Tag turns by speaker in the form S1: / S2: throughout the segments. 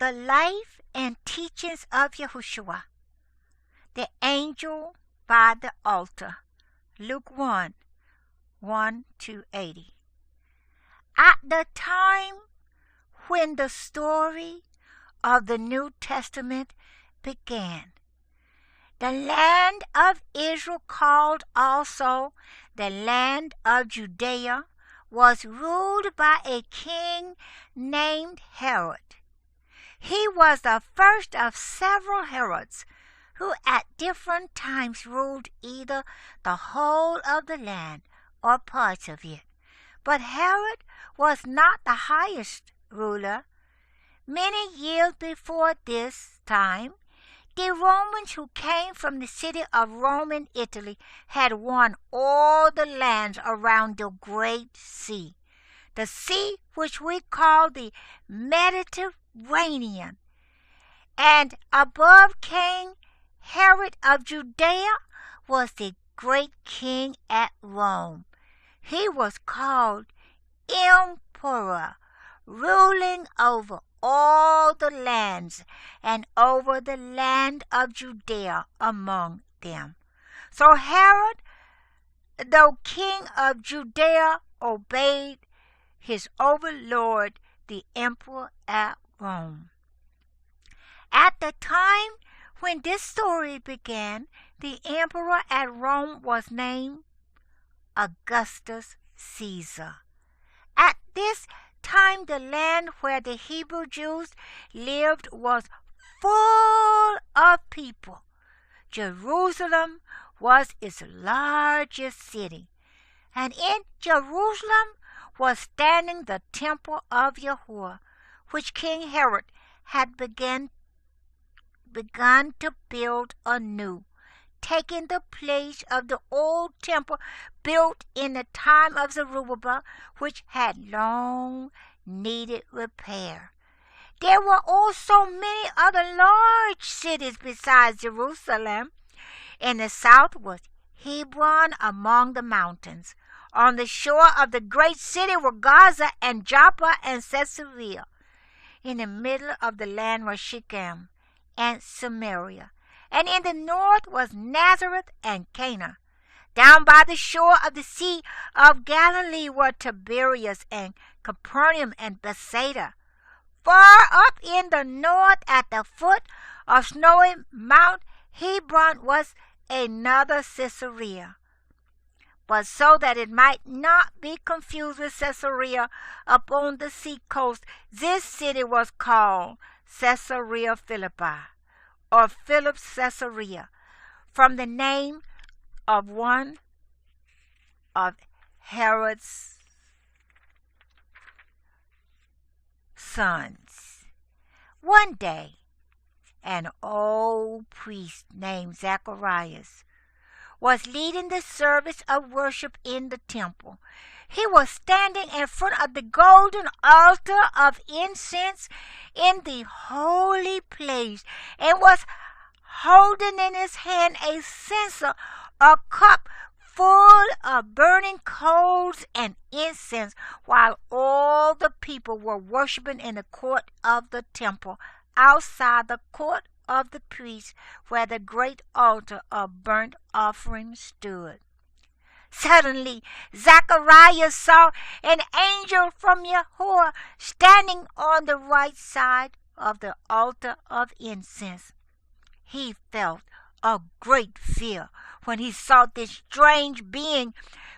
S1: The life and teachings of Yahushua, the angel by the altar. Luke 1:1-80. At the time when the story of the New Testament began, the land of Israel, called also the land of Judea, was ruled by a king named Herod. He was the first of several Herods who at different times ruled either the whole of the land or parts of it. But Herod was not the highest ruler. Many years before this time, the Romans who came from the city of Rome in Italy had won all the lands around the great sea, the sea which we call the Mediterranean. And above King Herod of Judea was the great king at Rome. He was called Emperor, ruling over all the lands and over the land of Judea among them. So Herod, though king of Judea, obeyed his overlord, the emperor at Rome. At the time when this story began, the emperor at Rome was named Augustus Caesar. At this time, the land where the Hebrew Jews lived was full of people. Jerusalem was its largest city, and in Jerusalem was standing the temple of Yahuwah, which King Herod had begun to build anew, taking the place of the old temple built in the time of Zerubbabel, which had long needed repair. There were also many other large cities besides Jerusalem. In the south was Hebron among the mountains. On the shore of the great city were Gaza and Joppa and Caesarea. In the middle of the land was Shechem and Samaria. And in the north was Nazareth and Cana. Down by the shore of the Sea of Galilee were Tiberias and Capernaum and Bethsaida. Far up in the north at the foot of snowy Mount Hebron was another Caesarea. But so that it might not be confused with Caesarea upon the sea coast, this city was called Caesarea Philippi, or Philip's Caesarea, from the name of one of Herod's sons. One day, an old priest named Zacharias was leading the service of worship in the temple. He was standing in front of the golden altar of incense in the holy place and was holding in his hand a censer, a cup full of burning coals and incense, while all the people were worshiping in the court of the temple, outside the court of the priests, where the great altar of burnt offering stood. Suddenly Zacharias saw an angel from Yahuwah standing on the right side of the altar of incense. He felt a great fear when he saw this strange being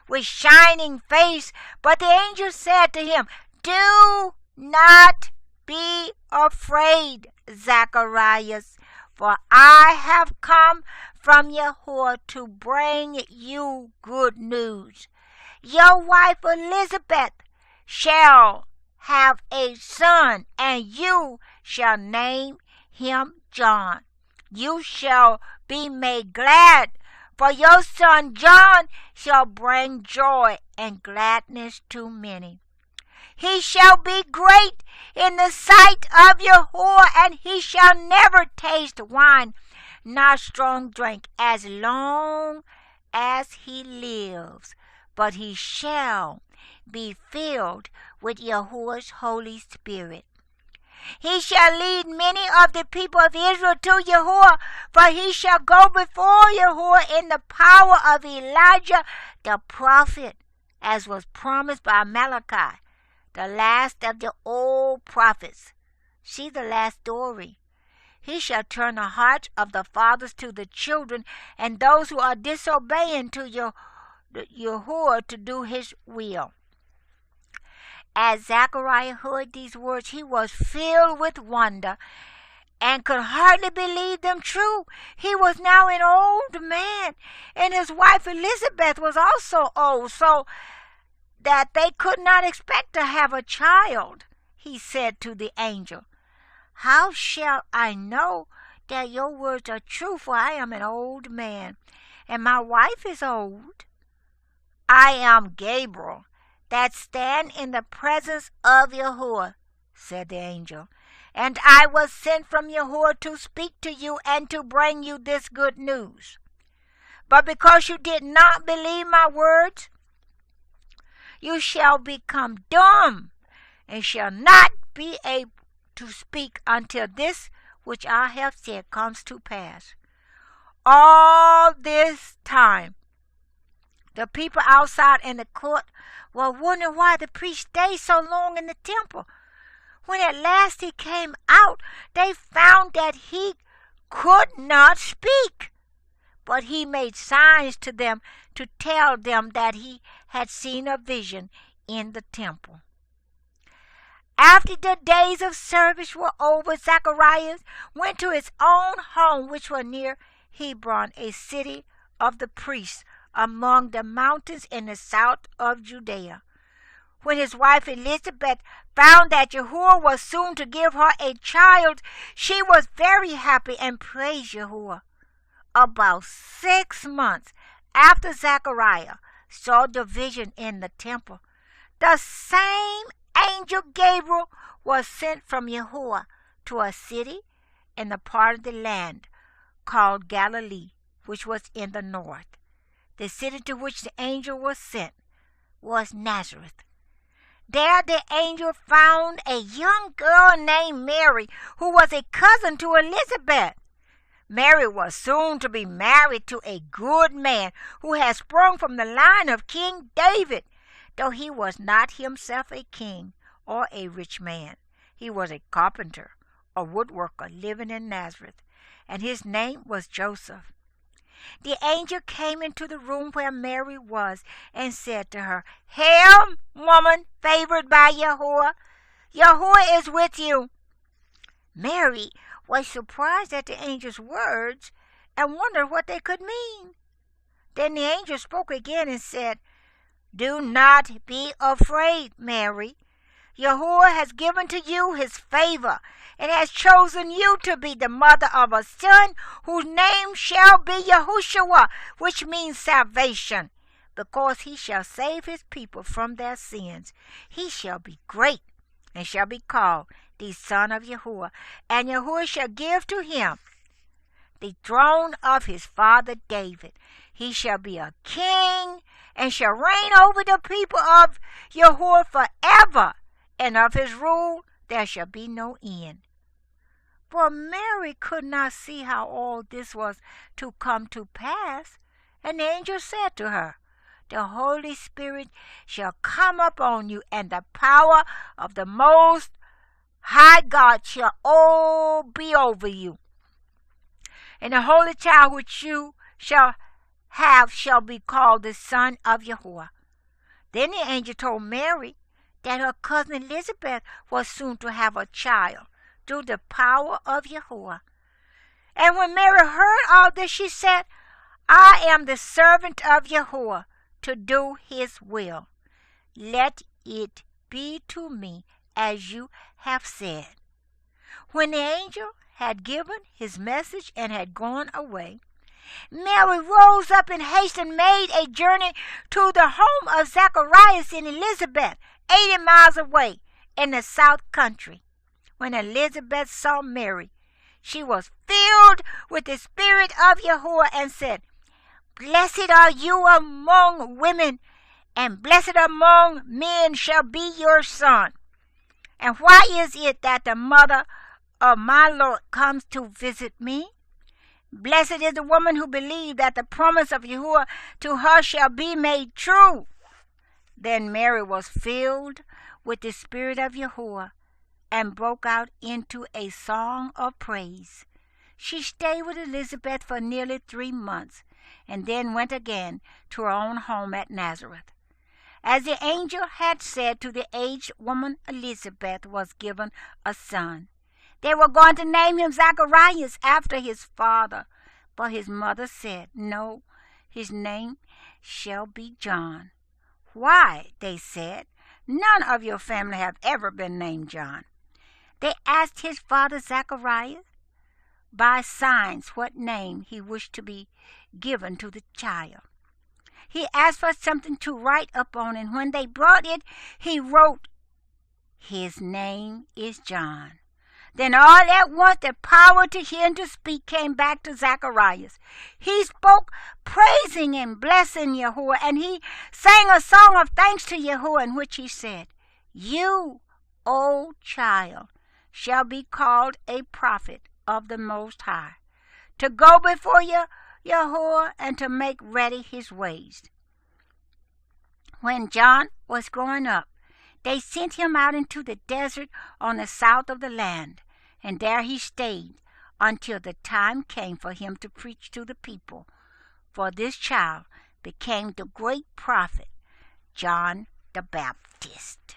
S1: with shining face, but the angel said to him, "Do not be afraid, Zacharias, for I have come from Yahuwah to bring you good news. Your wife Elizabeth shall have a son, and you shall name him John. You shall be made glad, for your son John shall bring joy and gladness to many. He shall be great in the sight of Yahuwah, and he shall never taste wine nor strong drink as long as he lives, but he shall be filled with Yahuwah's Holy Spirit. He shall lead many of the people of Israel to Yahuwah, for he shall go before Yahuwah in the power of Elijah the prophet, as was promised by Malachi, the last of the old prophets. See the last story. He shall turn the hearts of the fathers to the children, and those who are disobeying to Yahuwah to do his will. As Zechariah heard these words, he was filled with wonder and could hardly believe them true. He was now an old man, and his wife Elizabeth was also old, so that they could not expect to have a child. He said to the angel, "How shall I know that your words are true? For I am an old man, and my wife is old." "I am Gabriel, that stand in the presence of Yahuwah," said the angel, "and I was sent from Yahuwah to speak to you and to bring you this good news. But because you did not believe my words, you shall become dumb and shall not be able to speak until this which I have said comes to pass." All this time, the people outside in the court were wondering why the priest stayed so long in the temple. When at last he came out, they found that he could not speak, but he made signs to them to tell them that he had seen a vision in the temple. After the days of service were over, Zacharias went to his own home, which was near Hebron, a city of the priests among the mountains in the south of Judea. When his wife Elizabeth found that Yahuwah was soon to give her a child, she was very happy and praised Yahuwah. About 6 months after Zechariah saw the vision in the temple, the same angel Gabriel was sent from Yahuwah to a city in the part of the land called Galilee, which was in the north. The city to which the angel was sent was Nazareth. There the angel found a young girl named Mary, who was a cousin to Elizabeth. Mary was soon to be married to a good man who had sprung from the line of King David, though he was not himself a king or a rich man. He was a carpenter, a woodworker living in Nazareth, and his name was Joseph. The angel came into the room where Mary was and said to her, "Hail, woman favored by Yahuwah! Yahuwah is with you." Mary was surprised at the angel's words and wondered what they could mean. Then the angel spoke again and said, "Do not be afraid, Mary. Yahuwah has given to you his favor and has chosen you to be the mother of a son whose name shall be Yahushua, which means salvation, because he shall save his people from their sins. He shall be great and shall be called the Son of Yahuwah, and Yahuwah shall give to him the throne of his father David. He shall be a king and shall reign over the people of Yahuwah forever, and of his rule there shall be no end." But Mary could not see how all this was to come to pass, and the angel said to her, "The Holy Spirit shall come upon you, and the power of the Most High God shall all be over you. And the holy child which you shall have shall be called the Son of Yahuwah." Then the angel told Mary that her cousin Elizabeth was soon to have a child through the power of Yahuwah. And when Mary heard all this, she said, "I am the servant of Yahuwah, to do his will. Let it be to me as you have said." When the angel had given his message and had gone away, Mary rose up in haste and made a journey to the home of Zacharias and Elizabeth, 80 miles away in the south country. When Elizabeth saw Mary, she was filled with the Spirit of Yahuwah and said, "Blessed are you among women, and blessed among men shall be your son." And why is it that the mother of my Lord comes to visit me? Blessed is the woman who believes that the promise of Yahuwah to her shall be made true." Then Mary was filled with the Spirit of Yahuwah and broke out into a song of praise. She stayed with Elizabeth for nearly 3 months and then went again to her own home at Nazareth. As the angel had said to the aged woman, Elizabeth was given a son. They were going to name him Zacharias after his father, but his mother said, "No, his name shall be John." "Why?" they said. "None of your family have ever been named John." They asked his father Zacharias by signs what name he wished to be given to the child. He asked for something to write upon, and when they brought it, he wrote, "His name is John." Then all at once the power to hear and to speak came back to Zacharias. He spoke praising and blessing Yahuwah, and he sang a song of thanks to Yahuwah in which he said, "You, O child, shall be called a prophet of the Most High, to go before Yahuwah and to make ready his ways." When John was growing up, they sent him out into the desert on the south of the land, and there he stayed until the time came for him to preach to the people. For this child became the great prophet John the Baptist.